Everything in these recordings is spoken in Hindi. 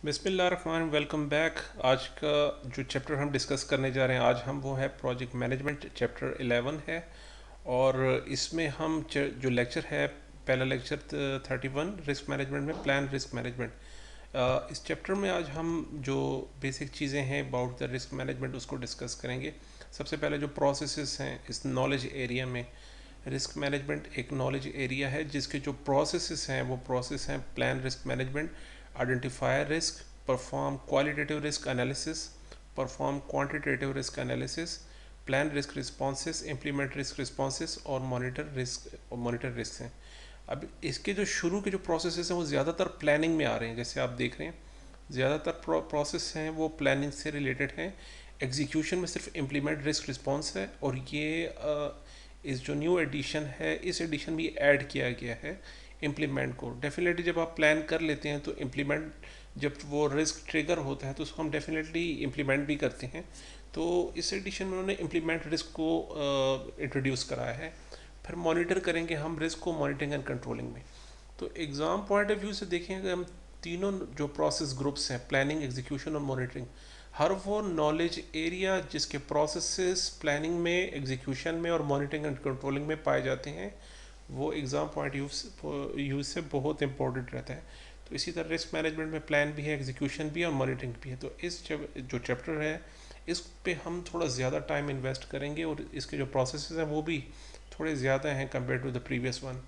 बिस्मिल्लाहिर्रहमानिर्रहीम, वेलकम बैक। आज का जो चैप्टर हम डिस्कस करने जा रहे हैं आज हम वो है प्रोजेक्ट मैनेजमेंट, चैप्टर 11 है। और इसमें हम जो लेक्चर है, पहला लेक्चर 31 रिस्क मैनेजमेंट में प्लान रिस्क मैनेजमेंट। इस चैप्टर में आज हम जो बेसिक चीज़ें हैं अबाउट द रिस्क मैनेजमेंट उसको डिस्कस करेंगे। सबसे पहले जो प्रोसेसेस हैं इस नॉलेज एरिया में, रिस्क मैनेजमेंट एक नॉलेज एरिया है जिसके जो प्रोसेसेस हैं वो प्रोसेस हैं plan risk management, identify risk, perform qualitative risk analysis, perform quantitative risk analysis, plan risk responses, implement risk responses और मॉनिटर रिस्क हैं। अब इसके जो शुरू के जो प्रोसेसेस हैं वो ज़्यादातर प्लानिंग में आ रहे हैं। जैसे आप देख रहे हैं ज़्यादातर प्रोसेस हैं वो प्लानिंग से रिलेटेड हैं। एग्जीक्यूशन में सिर्फ इम्प्लीमेंट रिस्क रिस्पॉन्स है। और ये इस जो न्यू एडिशन है इस एडिशन में ऐड किया गया है इम्प्लीमेंट को। डेफिनेटली जब आप प्लान कर लेते हैं तो इम्प्लीमेंट, जब वो रिस्क ट्रिगर होता है तो उसको हम डेफिनेटली इम्प्लीमेंट भी करते हैं। तो इस एडिशन में उन्होंने इम्प्लीमेंट रिस्क को इंट्रोड्यूस कराया है। फिर मॉनिटर करेंगे हम रिस्क को मॉनिटरिंग एंड कंट्रोलिंग में। तो एग्ज़ाम पॉइंट ऑफ व्यू से देखेंगे हम तीनों जो प्रोसेस ग्रुप्स हैं, प्लानिंग, एग्जीक्यूशन और मॉनिटरिंग, हर वो नॉलेज एरिया जिसके प्रोसेसेस प्लानिंग में, एग्जीक्यूशन में और मॉनिटरिंग एंड कंट्रोलिंग में पाए जाते हैं, वो एग्ज़ाम पॉइंट यूज से बहुत इंपॉर्टेंट रहता है। तो इसी तरह रिस्क मैनेजमेंट में प्लान भी है, एग्जीक्यूशन भी है और मॉनिटरिंग भी है। तो इस जो चैप्टर है इस पे हम थोड़ा ज़्यादा टाइम इन्वेस्ट करेंगे और इसके जो प्रोसेसेस हैं वो भी थोड़े ज़्यादा हैं compare to the previous one.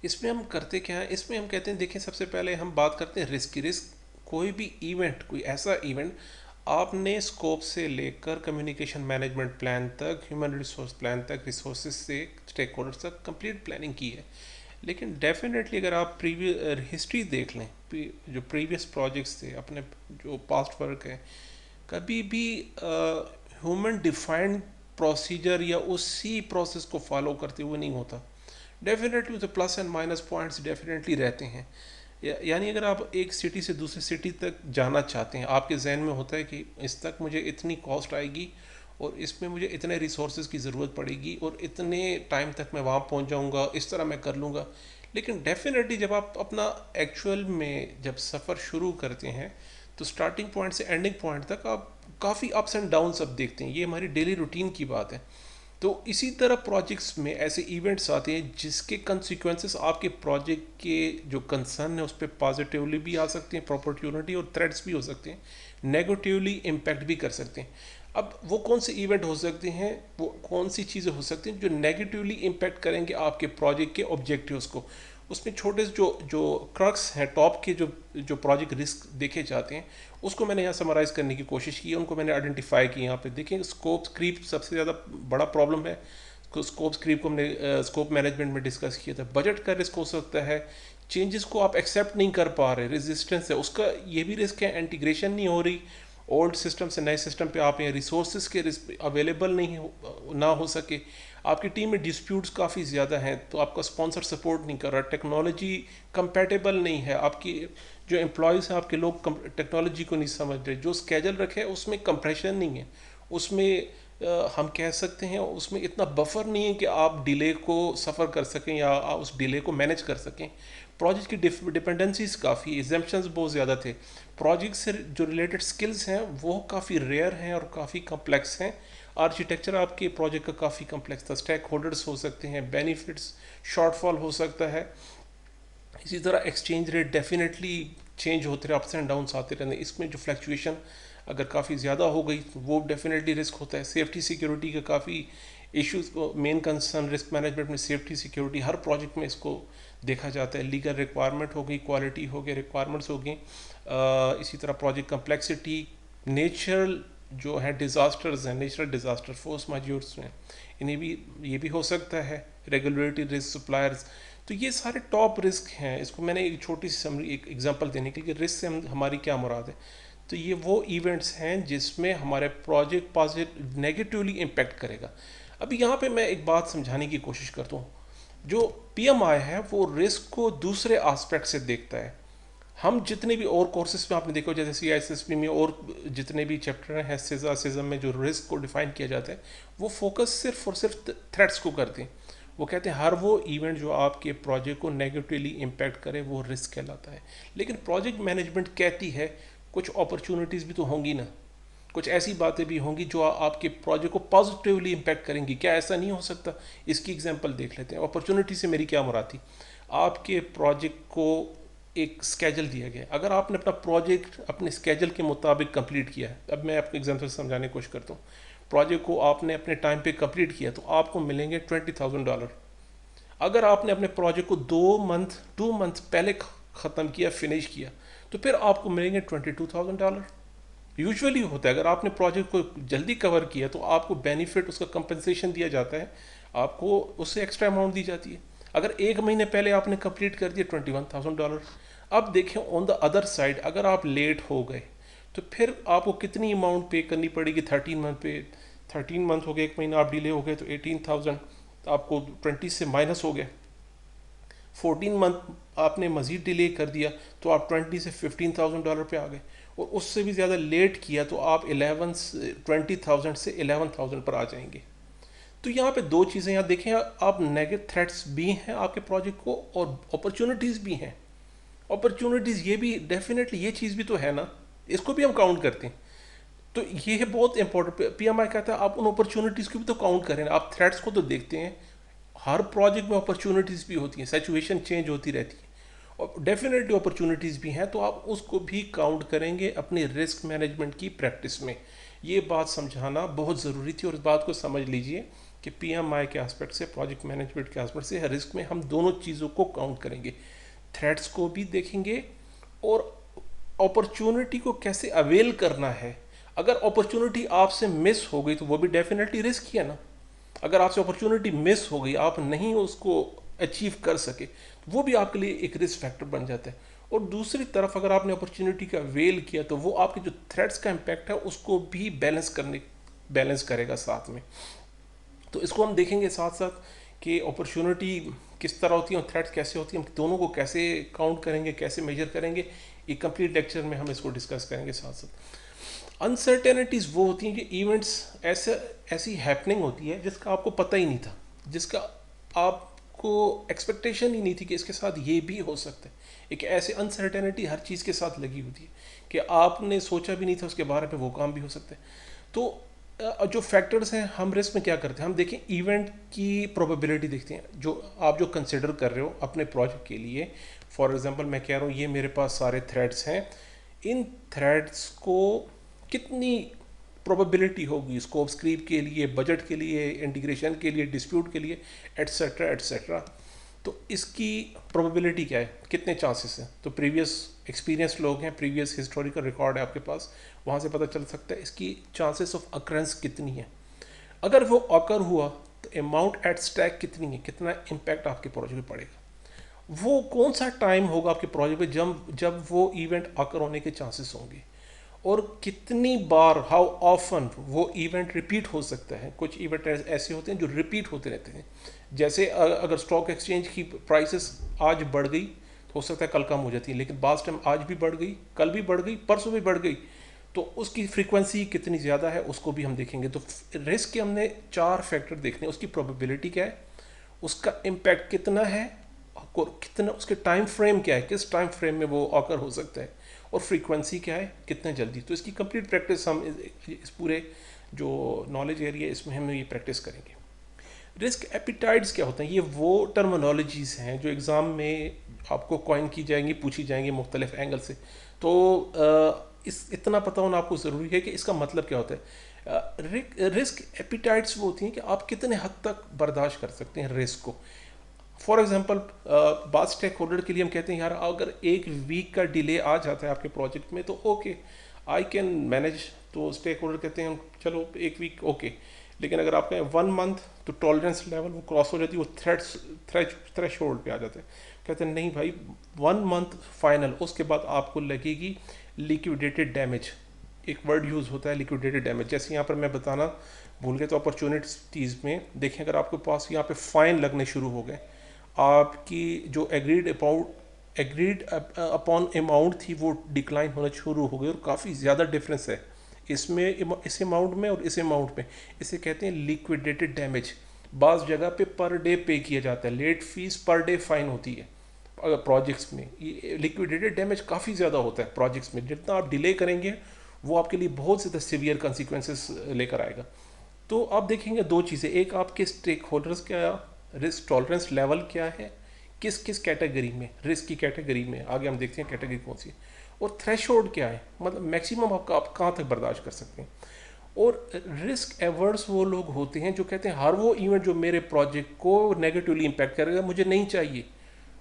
इसमें हम करते क्या है, इसमें हम कहते हैं, देखिए सबसे पहले हम बात करते हैं रिस्क की। रिस्क कोई भी इवेंट, कोई ऐसा इवेंट आपने स्कोप से लेकर कम्युनिकेशन मैनेजमेंट प्लान तक, ह्यूमन रिसोर्स प्लान तक, रिसोर्सेज से स्टेक होल्डर्स तक कंप्लीट प्लानिंग की है। लेकिन डेफिनेटली अगर आप प्रीवियस हिस्ट्री देख लें, जो प्रीवियस प्रोजेक्ट्स थे, अपने जो पास्ट वर्क है, कभी भी ह्यूमन डिफाइंड प्रोसीजर या उसी प्रोसेस को फॉलो करते हुए नहीं होता। डेफिनेटली तो plus and minus points definitely रहते हैं। यानी अगर आप एक सिटी से दूसरी सिटी तक जाना चाहते हैं, आपके जहन में होता है कि इस तक मुझे इतनी कॉस्ट आएगी और इसमें मुझे इतने रिसोर्सेज की ज़रूरत पड़ेगी और इतने टाइम तक मैं वहाँ पहुँच जाऊँगा, इस तरह मैं कर लूँगा। लेकिन डेफिनेटली जब आप अपना एक्चुअल में जब सफ़र शुरू करते हैं तो स्टार्टिंग पॉइंट से एंडिंग पॉइंट तक आप काफ़ी अप्स एंड डाउन्स अब देखते हैं। ये हमारी डेली रूटीन की बात है। तो इसी तरह प्रोजेक्ट्स में ऐसे इवेंट्स आते हैं जिसके कंसिक्वेंसेस आपके प्रोजेक्ट के जो कंसर्न है उस पर पॉजिटिवली भी आ सकते हैं, अपॉर्चुनिटी और थ्रेट्स भी हो सकते हैं, नेगेटिवली इम्पैक्ट भी कर सकते हैं। अब वो कौन से इवेंट हो सकते हैं, वो कौन सी चीज़ें हो सकती हैं जो नेगेटिवली इम्पैक्ट करेंगे आपके प्रोजेक्ट के ऑब्जेक्टिव्स को। उसमें छोटे जो जो क्रक्स हैं, टॉप के जो प्रोजेक्ट रिस्क देखे जाते हैं, उसको मैंने यहाँ समराइज़ करने की कोशिश की है, उनको मैंने आइडेंटिफाई की। यहाँ पे देखें, स्कोप क्रीप सबसे ज़्यादा बड़ा प्रॉब्लम है। स्कोप क्रीप को हमने स्कोप मैनेजमेंट में डिस्कस किया था। बजट का रिस्क हो सकता है, चेंजेस को आप एक्सेप्ट नहीं कर पा रहे, रेजिस्टेंस है उसका, ये भी रिस्क है। इंटीग्रेशन नहीं हो रही ओल्ड सिस्टम से नए सिस्टम पे, आप यहाँ रिसोर्सेज के अवेलेबल नहीं ना हो सके, आपकी टीम में डिस्प्यूट्स काफ़ी ज़्यादा हैं, तो आपका स्पॉन्सर सपोर्ट नहीं कर रहा, टेक्नोलॉजी कंपैटिबल नहीं है, आपकी जो एम्प्लॉयज़ हैं आपके लोग टेक्नोलॉजी को नहीं समझ रहे, जो स्केजल रखे है उसमें कंप्रेशन नहीं है, उसमें हम कह सकते हैं उसमें इतना बफर नहीं है कि आप डिले को सफ़र कर सकें या आप उस डिले को मैनेज कर सकें। प्रोजेक्ट की डिपेंडेंसीज काफ़ी, एग्जाम्पशंस बहुत ज़्यादा थे। प्रोजेक्ट से जो रिलेटेड स्किल्स हैं वो काफ़ी रेयर हैं और काफ़ी कम्प्लेक्स हैं। आर्किटेक्चर आपके प्रोजेक्ट का काफ़ी कम्प्लेक्स था, स्टेक होल्डर्स हो सकते हैं, बेनिफिट्स शॉर्टफॉल हो सकता है। इसी तरह एक्सचेंज रेट डेफिनेटली चेंज होते रहे, अप्स एंड डाउन्स आते रहते हैं। इसमें जो फ्लक्चुएशन अगर काफ़ी ज़्यादा हो गई तो वो डेफिनेटली रिस्क होता है। सेफ्टी सिक्योरिटी का काफ़ी इश्यूज को, मेन कंसर्न रिस्क मैनेजमेंट में सेफ्टी सिक्योरिटी, हर प्रोजेक्ट में इसको देखा जाता है। लीगल रिक्वायरमेंट हो गई, क्वालिटी हो गई, रिक्वायरमेंट्स हो गई। इसी तरह प्रोजेक्ट कम्प्लेक्सिटी, नेचुरल जो है डिज़ास्टर्स हैं, नेचुरल डिज़ास्टर, फोर्स मैज्योर्स हैं, इन्हें भी, ये भी हो सकता है। रेगुलेटरी रिस्क, सप्लायर्स, तो ये सारे टॉप रिस्क हैं। इसको मैंने एक छोटी सी समरी, एक एग्जांपल देने के लिए, रिस्क से हमारी क्या मुराद है। तो ये वो इवेंट्स हैं जिसमें हमारे प्रोजेक्ट पॉजिटिव नेगेटिवली इम्पैक्ट करेगा। अभी यहाँ पे मैं एक बात समझाने की कोशिश करता हूँ। जो पीएमआई है वो रिस्क को दूसरे आस्पेक्ट से देखता है। हम जितने भी और कोर्सेज में आपने देखो, जैसे सीआईएसएसपी में और जितने भी चैप्टर हैं, सिज्म में जो रिस्क को डिफाइन किया जाता है, वो फोकस सिर्फ और सिर्फ थ्रेट्स को करते हैं। वो कहते हैं हर वो इवेंट जो आपके प्रोजेक्ट को नेगेटिवली इम्पैक्ट करे वो रिस्क कहलाता है। लेकिन प्रोजेक्ट मैनेजमेंट कहती है कुछ अपॉर्चुनिटीज़ भी तो होंगी ना, कुछ ऐसी बातें भी होंगी जो आपके प्रोजेक्ट को पॉजिटिवली इम्पैक्ट करेंगी। क्या ऐसा नहीं हो सकता? इसकी एग्जांपल देख लेते हैं। अपॉर्चुनिटी से मेरी क्या मुराद थी? आपके प्रोजेक्ट को एक स्केजल दिया गया, अगर आपने अपना प्रोजेक्ट अपने स्केजल के मुताबिक कंप्लीट किया है, अब मैं आपको एग्जांपल समझाने की कोशिश करता हूँ। प्रोजेक्ट को आपने अपने टाइम पे कंप्लीट किया तो आपको मिलेंगे $20,000। अगर आपने अपने प्रोजेक्ट को 2 मंथ पहले ख़त्म किया, फिनिश किया, तो फिर आपको मिलेंगे $22,000। यूजुअली होता है, अगर आपने प्रोजेक्ट को जल्दी कवर किया तो आपको बेनिफिट, उसका कंपनसेशन दिया जाता है, आपको उससे एक्स्ट्रा अमाउंट दी जाती है। अगर 1 महीने पहले आपने कंप्लीट कर दिया, $21,000। अब देखें ऑन द अदर साइड, अगर आप लेट हो गए तो फिर आपको कितनी अमाउंट पे करनी पड़ेगी? 13 मंथ पे, 13 मंथ हो गए, 1 महीना आप डिले हो गए तो 18,000, तो आपको 20 से माइनस हो गया। 14 मंथ आपने मज़ीद डिले कर दिया तो आप 20 से $15,000 पे आ गए, और उससे भी ज़्यादा लेट किया तो आप 20,000 से 11,000 पर आ जाएंगे। तो यहाँ पे दो चीज़ें यहाँ देखें, आप नेगेटिव थ्रेट्स भी हैं आपके प्रोजेक्ट को और अपॉर्चुनिटीज़ भी हैं। अपॉर्चुनिटीज़ ये भी डेफिनेटली, ये चीज़ भी तो है ना, इसको भी हम काउंट करते हैं। तो ये है बहुत इंपॉर्टेंट। पीएमआई कहता है आप उन अपॉर्चुनिटीज़ को भी तो काउंट करें, आप थ्रेट्स को तो देखते हैं। हर प्रोजेक्ट में अपॉर्चुनिटीज़ भी होती हैं, सिचुएशन चेंज होती रहती है और डेफिनेटली अपॉर्चुनिटीज़ भी हैं, तो आप उसको भी काउंट करेंगे अपने रिस्क मैनेजमेंट की प्रैक्टिस में। ये बात समझाना बहुत ज़रूरी थी, और इस बात को समझ लीजिए कि पीएमआई के एस्पेक्ट से, प्रोजेक्ट मैनेजमेंट के एस्पेक्ट से, रिस्क में हम दोनों चीज़ों को काउंट करेंगे, थ्रेट्स को भी देखेंगे और अपॉर्चुनिटी को कैसे अवेल करना है। अगर अपॉर्चुनिटी आपसे मिस हो गई तो वो भी डेफिनेटली रिस्क ही है ना। अगर आपसे अपॉर्चुनिटी मिस हो गई, आप नहीं उसको अचीव कर सके, तो वो भी आपके लिए एक रिस्क फैक्टर बन जाता है। और दूसरी तरफ अगर आपने अपॉर्चुनिटी का वेल किया तो वो आपके जो थ्रेट्स का इम्पैक्ट है उसको भी बैलेंस करेगा साथ में। तो इसको हम देखेंगे साथ साथ कि अपॉर्चुनिटी किस तरह होती है और थ्रेट्स कैसे होती है, हम दोनों को कैसे काउंट करेंगे, कैसे मेजर करेंगे, एक कंप्लीट लेक्चर में हम इसको डिस्कस करेंगे साथ साथ। अनसर्टेनिटीज़ वो होती हैं कि इवेंट्स ऐसी हैपनिंग होती है जिसका आपको पता ही नहीं था, जिसका आपको एक्सपेक्टेशन ही नहीं थी कि इसके साथ ये भी हो सकता है। एक ऐसी अनसर्टेनिटी हर चीज़ के साथ लगी होती है कि आपने सोचा भी नहीं था उसके बारे में वो काम भी हो सकता है। तो जो फैक्टर्स हैं, हम रिस्क में क्या करते हैं, हम देखें इवेंट की प्रोबेबिलिटी देखते हैं जो आप जो कंसिडर कर रहे हो अपने प्रोजेक्ट के लिए। फॉर एग्जांपल मैं कह रहा हूँ ये मेरे पास सारे थ्रेड्स हैं, इन थ्रेड्स को कितनी प्रोबेबिलिटी होगी स्कोप क्रीप के लिए, बजट के लिए, इंटीग्रेशन के लिए, डिस्प्यूट के लिए, एट्सेट्रा एट्सेट्रा। तो इसकी प्रोबेबिलिटी क्या है, कितने चांसेस हैं? तो प्रीवियस एक्सपीरियंस लोग हैं, प्रीवियस हिस्टोरिकल रिकॉर्ड है आपके पास, वहाँ से पता चल सकता है इसकी चांसेस ऑफ अकरेंस कितनी है। अगर वो अकर हुआ तो अमाउंट एट स्टैक कितनी है, कितना इम्पैक्ट आपके प्रोजेक्ट पे पड़ेगा, वो कौन सा टाइम होगा आपके प्रोजेक्ट पे जब वो इवेंट अकर होने के चांसेस होंगे, और कितनी बार, हाउ ऑफन वो इवेंट रिपीट हो सकता है। कुछ इवेंट ऐसे होते हैं जो रिपीट होते रहते हैं, जैसे अगर स्टॉक एक्सचेंज की प्राइसेस आज बढ़ गई तो हो सकता है कल कम हो जाती है, लेकिन बास टाइम आज भी बढ़ गई, कल भी बढ़ गई, परसों भी बढ़ गई, तो उसकी फ्रीक्वेंसी कितनी ज़्यादा है उसको भी हम देखेंगे। तो रिस्क के हमने 4 फैक्टर देखने, उसकी प्रोबेबिलिटी क्या है, उसका इम्पैक्ट कितना है, कितना उसके टाइम फ्रेम क्या है, किस टाइम फ्रेम में वो ऑकर हो सकता है, और फ्रीक्वेंसी क्या है, कितने जल्दी। तो इसकी कंप्लीट प्रैक्टिस हम इस पूरे जो नॉलेज एरिया इसमें हम ये प्रैक्टिस करेंगे। रिस्क एपिटाइड्स क्या होते हैं, ये वो टर्मिनोलॉजीज़ हैं जो एग्ज़ाम में आपको कॉइन की जाएंगी, पूछी जाएंगी मुख्तलिफ एंगल से। तो इतना पता होना आपको ज़रूरी है कि इसका मतलब क्या होता है। रिस्क एपिटाइड्स वो होती हैं कि आप कितने हद तक बर्दाश्त कर सकते हैं रिस्क को। फॉर एग्जांपल बात स्टेक होल्डर के लिए हम कहते हैं यार अगर 1 वीक का डिले आ जाता है आपके प्रोजेक्ट में तो ओके, आई कैन मैनेज। तो स्टेक होल्डर कहते हैं चलो 1 वीक ओके, लेकिन अगर आप कहें 1 मंथ तो टॉलरेंस लेवल वो क्रॉस हो जाती है, वो थ्रेश होल्ड पे आ जाते हैं। कहते हैं नहीं भाई 1 मंथ फाइनल, उसके बाद आपको लगेगी लिक्विडेटेड डैमेज। एक वर्ड यूज़ होता है लिक्विडेटेड डैमेज, जैसे यहाँ पर मैं बताना भूल गया। तो अपॉर्चुनिटीज़ में देखें, अगर आपके पास यहाँ पे फाइन लगने शुरू हो गए, आपकी जो एग्रीड अपॉन अमाउंट थी वो डिक्लाइन होना शुरू हो गई, और काफ़ी ज़्यादा डिफरेंस है इसमें, इस अमाउंट में और इस अमाउंट में, इसे कहते हैं लिक्विडेटेड डैमेज। बाज़ जगह पे पर डे पे किया जाता है, लेट फीस पर डे फाइन होती है। अगर प्रोजेक्ट्स में ये लिक्विडेटेड डैमेज काफ़ी ज़्यादा होता है प्रोजेक्ट्स में, जितना आप डिले करेंगे वो आपके लिए बहुत ज़्यादा सीवियर कंसिक्वेंसेस लेकर आएगा। तो आप देखेंगे दो चीज़ें, एक आपके स्टेक होल्डर्स का रिस्क टॉलरेंस लेवल क्या है, किस किस कैटेगरी में, रिस्क की कैटेगरी में, आगे हम देखते हैं कैटेगरी कौन सी है, और थ्रेशोल्ड क्या है, मतलब मैक्सिमम आप कहाँ तक बर्दाश्त कर सकते हैं। और रिस्क एवर्स वो लोग होते हैं जो कहते हैं हर वो इवेंट जो मेरे प्रोजेक्ट को नेगेटिवली इम्पैक्ट करेगा मुझे नहीं चाहिए,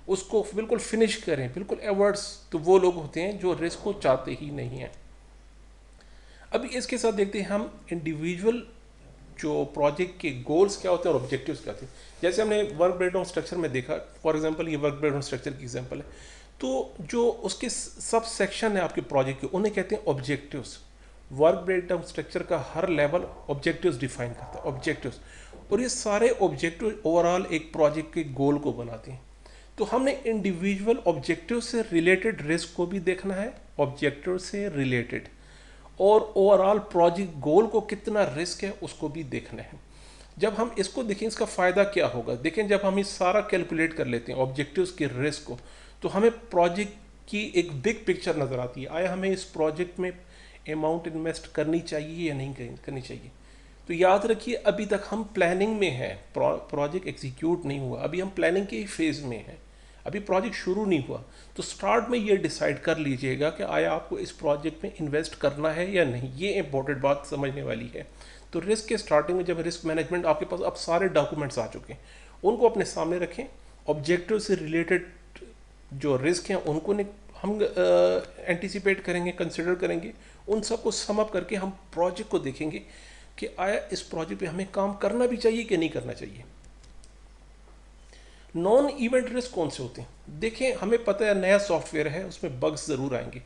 उसको बिल्कुल फिनिश करें, बिल्कुल एवर्ड्स। तो वो लोग होते हैं जो रिस्क को चाहते ही नहीं हैं। अभी इसके साथ देखते हैं हम इंडिविजुअल जो प्रोजेक्ट के गोल्स क्या होते हैं और ऑब्जेक्टिव्स क्या होते हैं। जैसे हमने वर्क ब्रेकडाउन स्ट्रक्चर में देखा, फॉर एग्जांपल ये वर्क ब्रेकडाउन स्ट्रक्चर की एग्जांपल है, तो जो उसके सब सेक्शन है आपके प्रोजेक्ट के उन्हें कहते हैं ऑब्जेक्टिव्स। वर्क ब्रेकडाउन स्ट्रक्चर का हर लेवल ऑब्जेक्टिव्स डिफाइन करता है, ऑब्जेक्टिव्स। और ये सारे ऑब्जेक्टिव ओवरऑल एक प्रोजेक्ट के गोल को बनाते हैं। तो हमने इंडिविजुअल ऑब्जेक्टिव से रिलेटेड रिस्क को भी देखना है, ऑब्जेक्टिव से रिलेटेड, और ओवरऑल प्रोजेक्ट गोल को कितना रिस्क है उसको भी देखना है। जब हम इसको देखें इसका फ़ायदा क्या होगा, देखें जब हम ये सारा कैलकुलेट कर लेते हैं ऑब्जेक्टिव्स के रिस्क को, तो हमें प्रोजेक्ट की एक बिग पिक्चर नज़र आती है। आया हमें इस प्रोजेक्ट में अमाउंट इन्वेस्ट करनी चाहिए या नहीं करनी चाहिए। तो याद रखिए अभी तक हम प्लानिंग में हैं, प्रोजेक्ट एग्जीक्यूट नहीं हुआ, अभी हम प्लानिंग के ही फेज़ में हैं, अभी प्रोजेक्ट शुरू नहीं हुआ। तो स्टार्ट में ये डिसाइड कर लीजिएगा कि आया आपको इस प्रोजेक्ट में इन्वेस्ट करना है या नहीं, ये इंपॉर्टेंट बात समझने वाली है। तो रिस्क के स्टार्टिंग में जब रिस्क मैनेजमेंट आपके पास अब सारे डॉक्यूमेंट्स आ चुके हैं, उनको अपने सामने रखें, ऑब्जेक्टिव से रिलेटेड जो रिस्क हैं उनको हम एंटिसिपेट करेंगे, कंसिडर करेंगे, उन सबको सम अप करके हम प्रोजेक्ट को देखेंगे कि आया इस प्रोजेक्ट पे हमें काम करना भी चाहिए कि नहीं करना चाहिए। नॉन इवेंट रिस्क कौन से होते हैं, देखें हमें पता है नया सॉफ्टवेयर है उसमें बग्स ज़रूर आएंगे,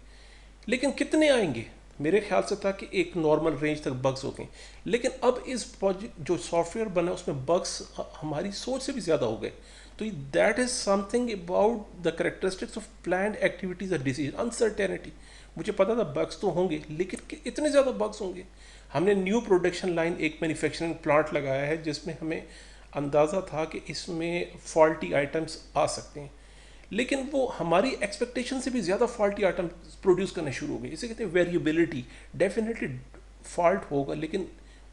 लेकिन कितने आएंगे, मेरे ख्याल से था कि एक नॉर्मल रेंज तक बग्स होते हैं। लेकिन अब इस प्रोजेक्ट जो सॉफ्टवेयर बना उसमें बग्स हमारी सोच से भी ज़्यादा हो गए। तो that is something about the characteristics of planned activities और डिसीजन, अनसर्टेनिटी। मुझे पता था बग्स तो होंगे, लेकिन इतने ज़्यादा बग्स होंगे। हमने न्यू प्रोडक्शन लाइन एक मैन्युफैक्चरिंग प्लांट लगाया है जिसमें हमें अंदाज़ा था कि इसमें फॉल्टी आइटम्स आ सकते हैं, लेकिन वो हमारी एक्सपेक्टेशन से भी ज़्यादा फॉल्टी आइटम प्रोड्यूस करने शुरू हो गए। इसे कहते हैं वेरिएबिलिटी। डेफिनेटली फॉल्ट होगा, लेकिन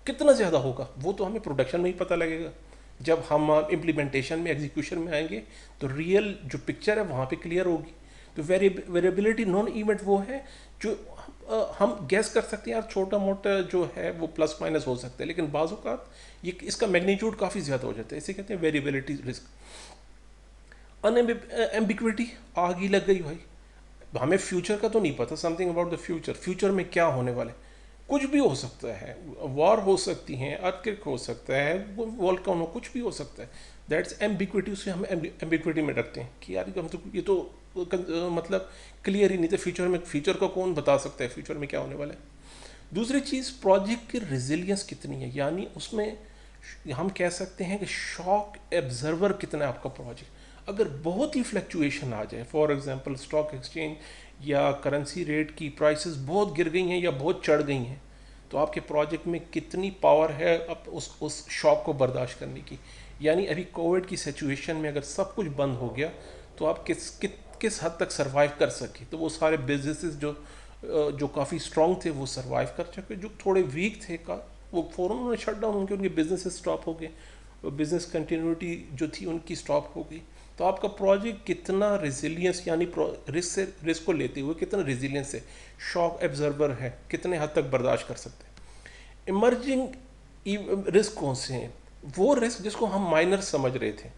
कितना ज़्यादा होगा वो तो हमें प्रोडक्शन में ही पता लगेगा। जब हम इम्प्लीमेंटेशन में एग्जीक्यूशन में आएंगे तो रियल जो पिक्चर है वहाँ पे क्लियर होगी। तो वेरिएबिलिटी नॉन इवेंट वो है जो हम गैस कर सकते हैं यार, छोटा मोटा जो है वो प्लस माइनस हो सकता है, लेकिन बाज़ औक़ात ये इसका मैग्नीट्यूड काफ़ी ज़्यादा हो जाता है। इसे कहते हैं वेरिएबिलिटी रिस्क। अनएम्बिग्विटी, आग ही लग गई भाई, हमें फ्यूचर का तो नहीं पता, something about the future, future में क्या होने वाला है, कुछ भी हो सकता है, वॉर हो सकती हैं, अर्थक्वेक हो सकता है, वोल्केनो, कुछ भी हो सकता है। दैट्स एम्बिग्विटी, उसे हम एम्बिग्विटी में रखते हैं कि यार हम तो ये तो मतलब क्लियर ही नहीं था फ्यूचर में, फ्यूचर का कौन बता सकता है फ्यूचर में क्या होने वाला है। दूसरी चीज़ प्रोजेक्ट की रेजिलियंस कितनी है, यानी उसमें हम कह सकते हैं कि शॉक एब्जर्वर कितना है आपका प्रोजेक्ट। अगर बहुत ही फ्लक्चुएशन आ जाए, फॉर एग्जांपल स्टॉक एक्सचेंज या करेंसी रेट की प्राइसेस बहुत गिर गई हैं या बहुत चढ़ गई हैं, तो आपके प्रोजेक्ट में कितनी पावर है अब उस शॉक को बर्दाश्त करने की। यानी अभी कोविड की सिचुएशन में अगर सब कुछ बंद हो गया तो आप किस हद तक सर्वाइव कर सके। तो वो सारे बिजनेसेस जो काफ़ी स्ट्रॉन्ग थे वो सर्वाइव कर सके, जो थोड़े वीक थे वो फ़ौरन उन्होंने शट डाउन, उनके बिजनेसेस स्टॉप हो गए, बिजनेस कंटिन्यूटी जो थी उनकी स्टॉप हो गई। तो आपका प्रोजेक्ट कितना रेजिलियंस, यानी रिस्क को लेते हुए कितना रेजिलियंस है, शॉक एब्जर्वर है, कितने हद तक बर्दाश्त कर सकते हैं। इमर्जिंग रिस्क कौन से हैं, वो रिस्क जिसको हम माइनर समझ रहे थे,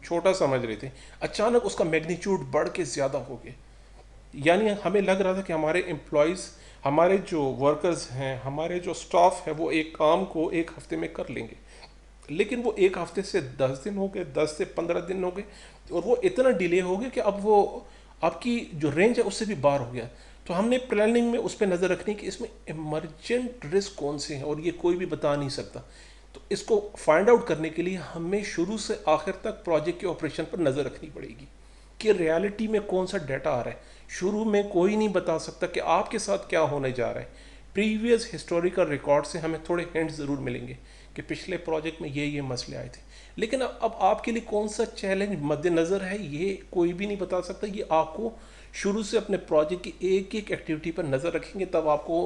छोटा समझ रहे थे, अचानक उसका मैग्नीट्यूड बढ़ के ज़्यादा हो गया। यानी हमें लग रहा था कि हमारे एम्प्लॉयज़, हमारे जो वर्कर्स हैं, हमारे जो स्टाफ है वो एक काम को एक हफ्ते में कर लेंगे, लेकिन वो एक हफ्ते से 10 दिन हो गए, 10 से 15 दिन हो गए, और वो इतना डिले हो गया कि अब वो आपकी जो रेंज है उससे भी बाहर हो गया। तो हमने प्लानिंग में उस पर नज़र रखनी कि इसमें इमरजेंट रिस्क कौन से हैं और ये कोई भी बता नहीं सकता। तो इसको फाइंड आउट करने के लिए हमें शुरू से आखिर तक प्रोजेक्ट के ऑपरेशन पर नज़र रखनी पड़ेगी कि रियलिटी में कौन सा डाटा आ रहा है। शुरू में कोई नहीं बता सकता कि आपके साथ क्या होने जा रहा है। प्रीवियस हिस्टोरिकल रिकॉर्ड से हमें थोड़े हिंट ज़रूर मिलेंगे कि पिछले प्रोजेक्ट में ये मसले आए थे, लेकिन अब आपके लिए कौन सा चैलेंज मद्देनज़र है ये कोई भी नहीं बता सकता। ये आपको शुरू से अपने प्रोजेक्ट की एक एक एक्टिविटी पर नज़र रखेंगे, तब आपको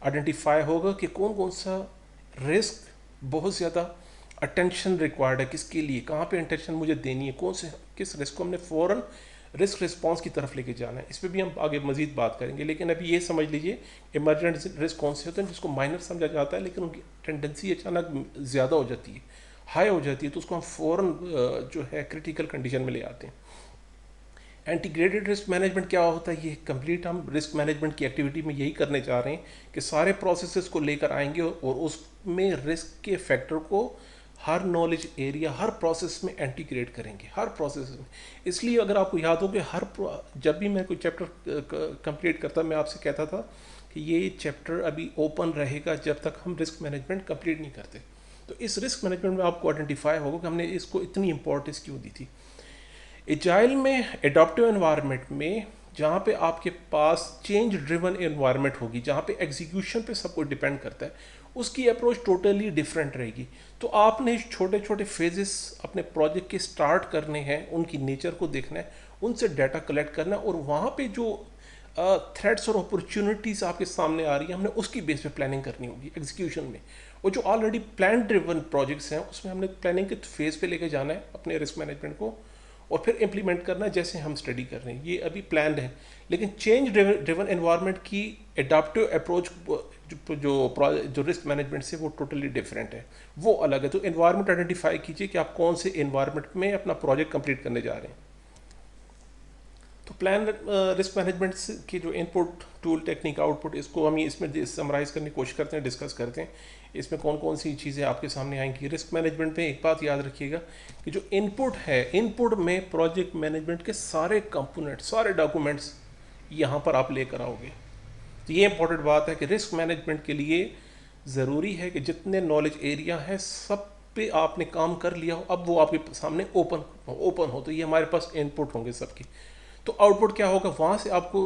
आइडेंटिफाई होगा कि कौन कौन सा रिस्क बहुत ज़्यादा अटेंशन रिक्वायर्ड है, किसके लिए, कहाँ पे अटेंशन मुझे देनी है, कौन से किस रिस्क को हमने फ़ौरन रिस्क रिस्पॉन्स की तरफ लेके जाना है। इस पर भी हम आगे मजीद बात करेंगे, लेकिन अभी ये समझ लीजिए इमरजेंट रिस्क कौन से होते हैं जिसको माइनर समझा जाता है, लेकिन उनकी टेंडेंसी अचानक ज़्यादा हो जाती है, हाई हो जाती है, तो उसको हम फ़ौरन जो है क्रिटिकल कंडीशन में ले आते हैं। इंटीग्रेटेड रिस्क मैनेजमेंट क्या होता है, ये कंप्लीट हम रिस्क मैनेजमेंट की एक्टिविटी में यही करने जा रहे हैं कि सारे प्रोसेसेस को लेकर आएंगे और उसमें रिस्क के फैक्टर को हर नॉलेज एरिया, हर प्रोसेस में इंटीग्रेट करेंगे, हर प्रोसेस में। इसलिए अगर आपको याद हो कि जब भी मैं कोई चैप्टर कंप्लीट करता, मैं आपसे कहता था कि ये चैप्टर अभी ओपन रहेगा जब तक हम रिस्क मैनेजमेंट कंप्लीट नहीं करते। तो इस रिस्क मैनेजमेंट में आपको आइडेंटिफाई होगा कि हमने इसको इतनी इंपॉर्टेंस क्यों दी थी। एजाइल में, एडॉप्टिव एनवायरनमेंट में, जहाँ पे आपके पास चेंज ड्रिवन एनवायरनमेंट होगी, जहाँ पे एग्जीक्यूशन पे सब कुछ डिपेंड करता है, उसकी अप्रोच टोटली डिफरेंट रहेगी। तो आपने छोटे छोटे फेजेस अपने प्रोजेक्ट के स्टार्ट करने हैं, उनकी नेचर को देखना है, उनसे डाटा कलेक्ट करना है, और वहाँ पे जो थ्रेट्स और अपॉर्चुनिटीज़ आपके सामने आ रही है, हमने उसकी बेस पे प्लानिंग करनी होगी एग्जीक्यूशन में। और जो ऑलरेडी प्लान ड्रिवन प्रोजेक्ट्स हैं उसमें हमने प्लानिंग के फेज पे लेके जाना है अपने रिस्क मैनेजमेंट को, और फिर इम्प्लीमेंट करना है जैसे हम स्टडी कर रहे हैं। ये अभी प्लान है, लेकिन चेंज ड्रिवन एनवायरनमेंट की एडाप्टिव अप्रोच जो रिस्क मैनेजमेंट से वो टोटली डिफरेंट है, वो अलग है। तो एनवायरनमेंट आइडेंटिफाई कीजिए कि आप कौन से एनवायरनमेंट में अपना प्रोजेक्ट कंप्लीट करने जा रहे हैं। तो प्लान रिस्क मैनेजमेंट की जो इनपुट, टूल, टेक्निक, आउटपुट, इसको हम इसमें समराइज़ करने की कोशिश करते हैं, डिस्कस करते हैं इसमें कौन कौन सी चीज़ें आपके सामने आएंगी। रिस्क मैनेजमेंट में एक बात याद रखिएगा कि जो इनपुट है, इनपुट में प्रोजेक्ट मैनेजमेंट के सारे कंपोनेंट, सारे डॉक्यूमेंट्स यहाँ पर आप लेकर आओगे। तो ये इंपॉर्टेंट बात है कि रिस्क मैनेजमेंट के लिए ज़रूरी है कि जितने नॉलेज एरिया हैं सब पे आपने काम कर लिया हो, अब वो आपके सामने ओपन हो, तो ये हमारे पास इनपुट होंगे सबकी। तो आउटपुट क्या होगा, वहाँ से आपको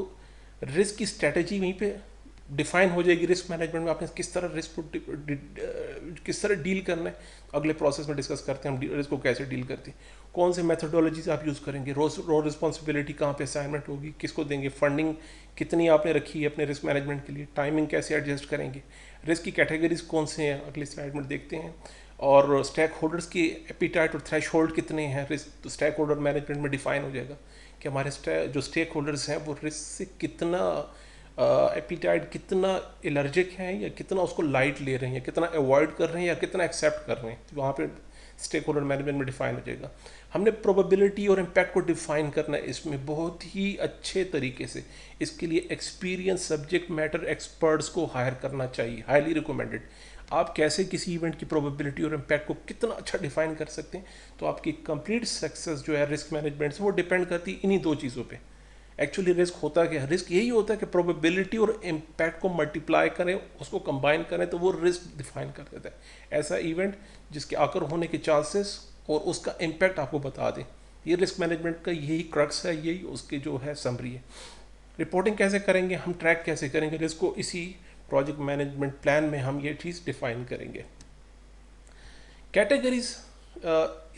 रिस्क की स्ट्रेटेजी वहीं पे डिफाइन हो जाएगी। रिस्क मैनेजमेंट में आपने किस तरह रिस्क को किस तरह डील करना है, अगले प्रोसेस में डिस्कस करते हैं हम रिस्क को कैसे डील करते हैं, कौन से मेथोडोलॉजीज आप यूज़ करेंगे, रो रिस्पॉन्सिबिलिटी कहाँ पे असाइनमेंट होगी, किसको देंगे, फंडिंग कितनी आपने रखी है अपने रिस्क मैनेजमेंट के लिए, टाइमिंग कैसे एडजस्ट करेंगे, रिस्क की कैटेगरीज कौन से हैं अगली स्लाइड में देखते हैं, और स्टेक होल्डर्स की एपिटाइट और थ्रेशहोल्ड कितने हैं रिस्क, तो स्टेक होल्डर मैनेजमेंट में डिफाइन हो जाएगा कि हमारे जो स्टेक होल्डर्स हैं वो रिस्क से कितना एपिटाइट, कितना एलर्जिक हैं, या कितना उसको लाइट ले रहे हैं, या कितना अवॉइड कर रहे हैं, या कितना एक्सेप्ट कर रहे हैं, तो वहाँ पे स्टेक होल्डर मैनेजमेंट में डिफाइन हो जाएगा। हमने प्रोबेबिलिटी और इम्पैक्ट को डिफाइन करना है इसमें बहुत ही अच्छे तरीके से। इसके लिए एक्सपीरियंस सब्जेक्ट मैटर एक्सपर्ट्स को हायर करना चाहिए, हाईली रिकमेंडेड। आप कैसे किसी इवेंट की प्रोबेबिलिटी और इम्पैक्ट को कितना अच्छा डिफाइन कर सकते हैं, तो आपकी कंप्लीट सक्सेस जो है रिस्क मैनेजमेंट से वो डिपेंड करती है इन्हीं दो चीज़ों पे। एक्चुअली रिस्क होता क्या है, रिस्क यही होता है कि प्रोबेबिलिटी और इम्पैक्ट को मल्टीप्लाई करें, उसको कंबाइन करें, तो वो रिस्क डिफाइन कर देता है। ऐसा इवेंट जिसके आकर होने के चांसेस और उसका इम्पैक्ट आपको बता दें, ये रिस्क मैनेजमेंट का यही क्रक्स है, यही उसकी जो है समरी है। रिपोर्टिंग कैसे करेंगे, हम ट्रैक कैसे करेंगे रिस्क को, इसी प्रोजेक्ट मैनेजमेंट प्लान में हम ये चीज़ डिफाइन करेंगे। कैटेगरीज,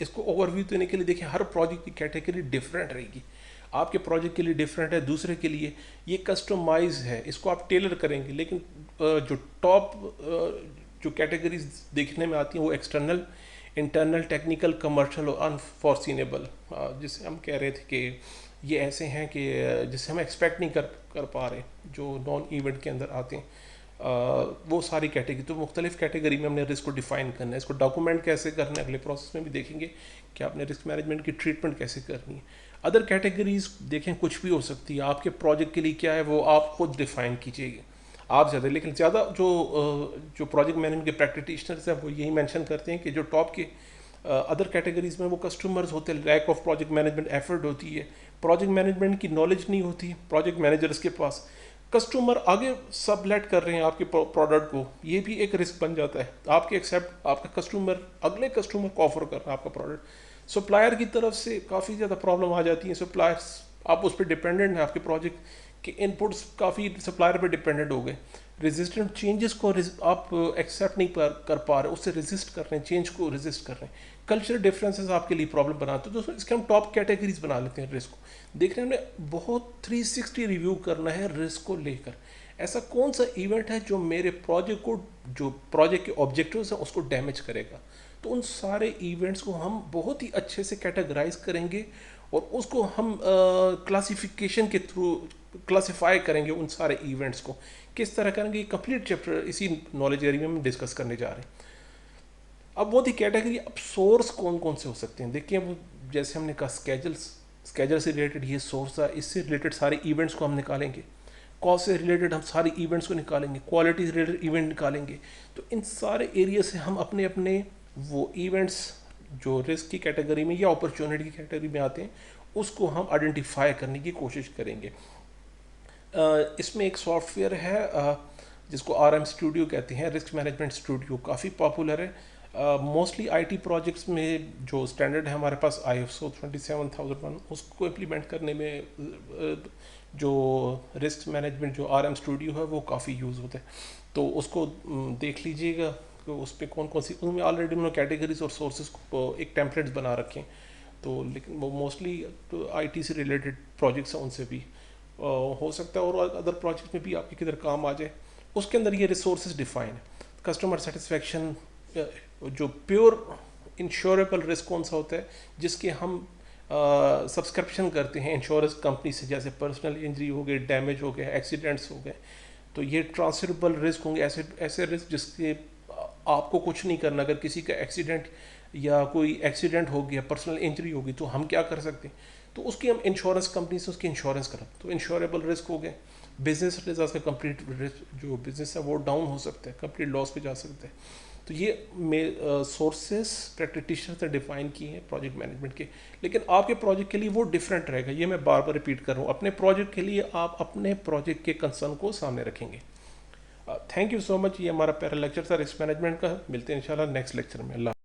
इसको ओवरव्यू देने के लिए देखिए, हर प्रोजेक्ट की कैटेगरी डिफरेंट रहेगी। आपके प्रोजेक्ट के लिए डिफरेंट है, दूसरे के लिए ये कस्टमाइज है, इसको आप टेलर करेंगे। लेकिन जो टॉप जो कैटेगरीज देखने में आती हैं वो एक्सटर्नल, इंटरनल, टेक्निकल, कमर्शियल और अनफॉर्सिनेबल, जिसे हम कह रहे थे कि ये ऐसे हैं कि जिसे हम एक्सपेक्ट नहीं कर पा रहे, जो नॉन इवेंट के अंदर आते हैं, वो सारी कैटेगरी। तो मुख्तलिफ कैटेगरी में हमने रिस्क को डिफाइन करना है, इसको डॉक्यूमेंट कैसे करना है, अगले प्रोसेस में भी देखेंगे कि आपने रिस्क मैनेजमेंट की ट्रीटमेंट कैसे करनी है। अदर कैटेगरीज देखें, कुछ भी हो सकती है, आपके प्रोजेक्ट के लिए क्या है वो आप खुद डिफाइन कीजिएगा आप ज़्यादा। लेकिन ज़्यादा जो प्रोजेक्ट मैनेजमेंट के प्रैक्टिशनर्स हैं वो यही मेंशन करते हैं कि जो टॉप के अदर कैटेगरीज में वो कस्टमर्स होते हैं, lack of project management effort होती है, प्रोजेक्ट मैनेजमेंट की नॉलेज नहीं होती प्रोजेक्ट मैनेजर्स के पास, कस्टमर आगे सबलेट कर रहे हैं आपके प्रोडक्ट को, ये भी एक रिस्क बन जाता है। आपके एक्सेप्ट आपका कस्टमर अगले कस्टमर को ऑफर कर रहा है आपका प्रोडक्ट, सप्लायर की तरफ से काफ़ी ज़्यादा प्रॉब्लम आ जाती है। सप्लायर्स आप उस पर डिपेंडेंट हैं, आपके प्रोजेक्ट के इनपुट्स काफ़ी सप्लायर पर डिपेंडेंट हो गए, रेजिस्टेंट चेंजेस को आप एक्सेप्ट नहीं कर पा रहे, उससे रेजिस्ट कर रहे हैं, चेंज को रेजिस्ट कर रहे हैं। कल्चरल डिफरेंसेस आपके लिए प्रॉब्लम बनाते हैं। दोस्तों इसके हम टॉप कैटेगरीज बना लेते हैं रिस्क को। देख रहे हैं हमने बहुत 360 रिव्यू करना है रिस्क को लेकर। ऐसा कौन सा इवेंट है जो मेरे प्रोजेक्ट को, जो प्रोजेक्ट के ऑब्जेक्टिव्स हैं उसको डैमेज करेगा। तो उन सारे इवेंट्स को हम बहुत ही अच्छे से कैटेगराइज करेंगे और उसको हम क्लासिफिकेशन के थ्रू क्लासिफाई करेंगे उन सारे इवेंट्स को। किस तरह करेंगे, कंप्लीट चैप्टर इसी नॉलेज एरिया में हम डिस्कस करने जा रहे हैं। अब वो थी कैटेगरी, अब सोर्स कौन कौन से हो सकते हैं। देखिए वो जैसे हमने कहा स्केजल से रिलेटेड ये सोर्स है, इससे रिलेटेड सारे इवेंट्स को हम निकालेंगे। कॉस्ट से रिलेटेड हम सारे इवेंट्स को निकालेंगे, क्वालिटी से रिलेटेड इवेंट निकालेंगे। तो इन सारे एरिया से हम अपने अपने वो इवेंट्स जो रिस्क की कैटेगरी में या अपॉर्चुनिटी की कैटेगरी में आते हैं उसको हम आइडेंटिफाई करने की कोशिश करेंगे। इसमें एक सॉफ्टवेयर है जिसको RM स्टूडियो कहते हैं, रिस्क मैनेजमेंट स्टूडियो, काफ़ी पॉपुलर है। मोस्टली IT प्रोजेक्ट्स में जो स्टैंडर्ड है हमारे पास ISO 27001, उसको इम्प्लीमेंट करने में जो रिस्क मैनेजमेंट जो RM स्टूडियो है वो काफ़ी यूज़ होता है। तो उसको देख लीजिएगा तो उस पर कौन कौन सी, उनमें ऑलरेडी उन्होंने कैटेगरीज और सोर्सेज को एक टेम्पलेट्स बना रखे हैं। तो लेकिन वो मोस्टली तो IT से रिलेटेड प्रोजेक्ट्स हैं, उनसे भी हो सकता है और अदर प्रोजेक्ट में भी आपके किधर काम आ जाए। उसके अंदर ये रिसोर्सेज डिफाइन है। कस्टमर सेटिस्फेक्शन, जो प्योर इंश्योरेबल रिस्क कौन सा होता है जिसके हम सब्सक्रिप्शन करते हैं इंश्योरेंस कंपनी से, जैसे पर्सनल इंजरी हो गए, डैमेज हो गए, एक्सीडेंट्स हो गए। तो ये ट्रांसफरेबल रिस्क होंगे, ऐसे ऐसे रिस्क जिसके आपको कुछ नहीं करना। अगर किसी का एक्सीडेंट या कोई एक्सीडेंट हो गया, पर्सनल इंजरी होगी, तो हम क्या कर सकते हैं, तो उसकी हम इंश्योरेंस कंपनी से उसकी इंश्योरेंस करा, तो इंश्योरेबल रिस्क हो गए। बिजनेस डिजास्टर, कंप्लीट जो बिजनेस है वो डाउन हो सकता है, कंप्लीट लॉस पे जा सकता है। तो ये सोर्सेस प्रैक्टिशनर्स ने डिफाइन किए हैं प्रोजेक्ट मैनेजमेंट के। लेकिन आपके प्रोजेक्ट के लिए वो डिफरेंट रहेगा, ये मैं बार बार रिपीट कर रहा हूँ। अपने प्रोजेक्ट के लिए आप अपने प्रोजेक्ट के कंसर्न को सामने रखेंगे। Thank you so much. ये हमारा पहला लेक्चर था रिस्क मैनेजमेंट का। मिलते हैं इंशाल्लाह नेक्स्ट लेक्चर में। अल्लाह।